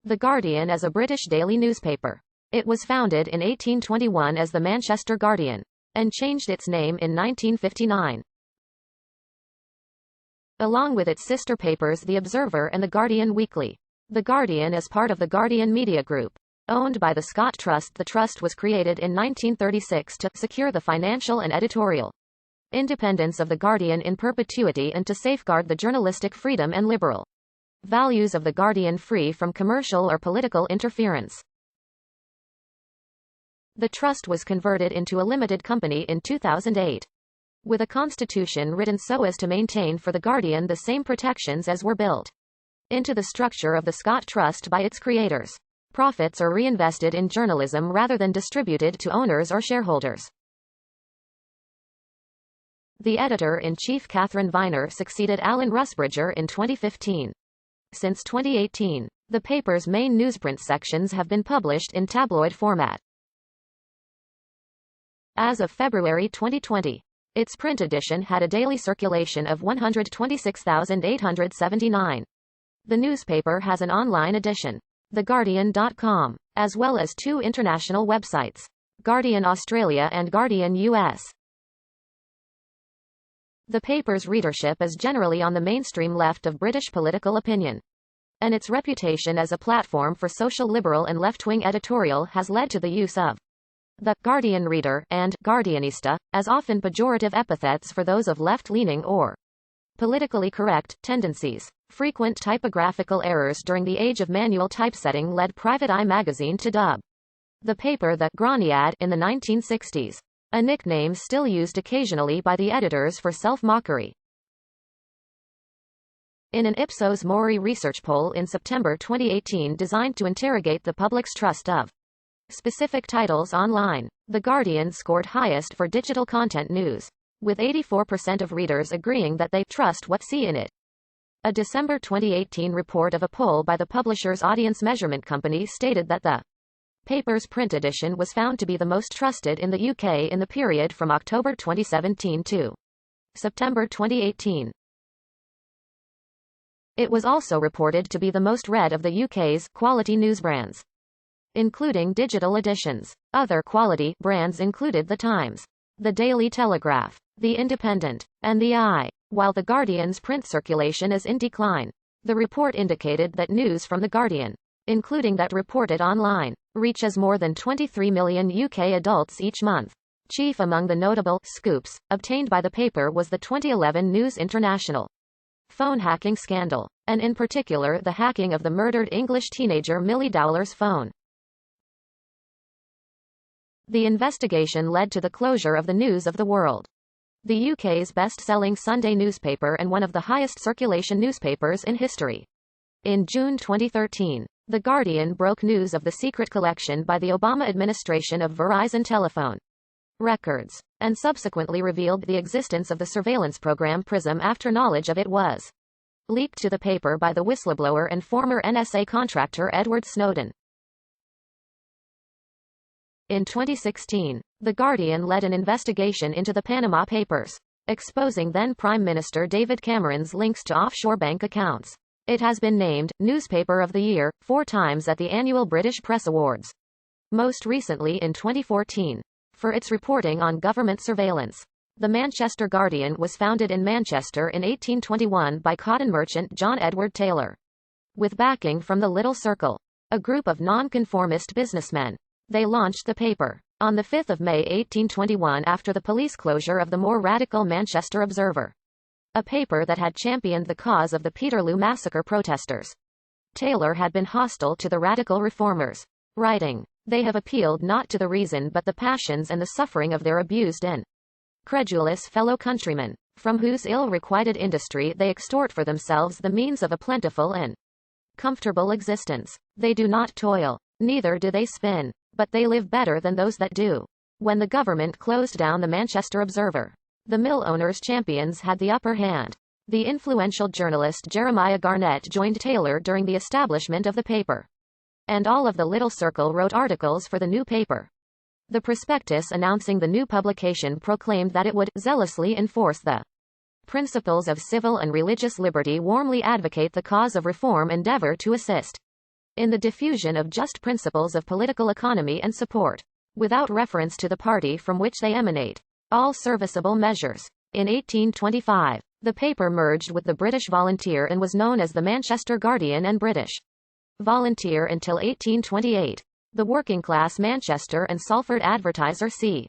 The Guardian is a British daily newspaper. It was founded in 1821 as the Manchester Guardian, and changed its name in 1959. Along with its sister papers The Observer and The Guardian Weekly. The Guardian is part of the Guardian Media Group, owned by the Scott Trust. The Trust was created in 1936 to secure the financial and editorial independence of The Guardian in perpetuity and to safeguard the journalistic freedom and liberal values of The Guardian free from commercial or political interference. The Trust was converted into a limited company in 2008. With a constitution written so as to maintain for The Guardian the same protections as were built into the structure of the Scott Trust by its creators. Profits are reinvested in journalism rather than distributed to owners or shareholders. The editor-in-chief Catherine Viner succeeded Alan Rusbridger in 2015. Since 2018, the paper's main newsprint sections have been published in tabloid format. As of February 2020, its print edition had a daily circulation of 126,879. The newspaper has an online edition, theguardian.com, as well as two international websites, Guardian Australia and Guardian US. The paper's readership is generally on the mainstream left of British political opinion, and its reputation as a platform for social liberal and left-wing editorial has led to the use of the Guardian reader and Guardianista as often pejorative epithets for those of left-leaning or politically correct tendencies. Frequent typographical errors during the age of manual typesetting led Private Eye magazine to dub the paper the Graniad in the 1960s, a nickname still used occasionally by the editors for self-mockery. In an Ipsos Mori research poll in September 2018 designed to interrogate the public's trust of specific titles online, The Guardian scored highest for digital content news, with 84% of readers agreeing that they trust what see in it. A December 2018 report of a poll by the publisher's audience measurement company stated that the paper's print edition was found to be the most trusted in the UK in the period from October 2017 to September 2018. It was also reported to be the most read of the UK's quality news brands, including digital editions. Other quality brands included The Times, The Daily Telegraph, The Independent, and The Eye. While The Guardian's print circulation is in decline, the report indicated that news from The Guardian, including that reported online, reaches more than 23 million UK adults each month. Chief among the notable scoops obtained by the paper was the 2011 News International phone hacking scandal, and in particular the hacking of the murdered English teenager Millie Dowler's phone. The investigation led to the closure of the News of the World, the UK's best-selling Sunday newspaper and one of the highest circulation newspapers in history. In June 2013, The Guardian broke news of the secret collection by the Obama administration of Verizon telephone records, and subsequently revealed the existence of the surveillance program PRISM after knowledge of it was leaked to the paper by the whistleblower and former NSA contractor Edward Snowden. In 2016, The Guardian led an investigation into the Panama Papers, exposing then Prime Minister David Cameron's links to offshore bank accounts. It has been named Newspaper of the Year 4 times at the annual British Press Awards, most recently in 2014, for its reporting on government surveillance. The Manchester Guardian was founded in Manchester in 1821 by cotton merchant John Edward Taylor, with backing from the Little Circle, a group of nonconformist businessmen. They launched the paper on 5 May 1821 after the police closure of the more radical Manchester Observer, a paper that had championed the cause of the Peterloo Massacre protesters. Taylor had been hostile to the radical reformers, writing, "They have appealed not to the reason but the passions and the suffering of their abused and credulous fellow countrymen, from whose ill-requited industry they extort for themselves the means of a plentiful and comfortable existence. They do not toil, neither do they spin, but they live better than those that do." When the government closed down the Manchester Observer, the mill owners' champions had the upper hand. The influential journalist Jeremiah Garnett joined Taylor during the establishment of the paper, and all of the Little Circle wrote articles for the new paper. The prospectus announcing the new publication proclaimed that it would zealously enforce the principles of civil and religious liberty, warmly advocate the cause of reform, endeavor to assist in the diffusion of just principles of political economy and support, without reference to the party from which they emanate, all serviceable measures. In 1825, the paper merged with the British Volunteer and was known as the Manchester Guardian and British Volunteer until 1828. The working class Manchester and Salford Advertiser c.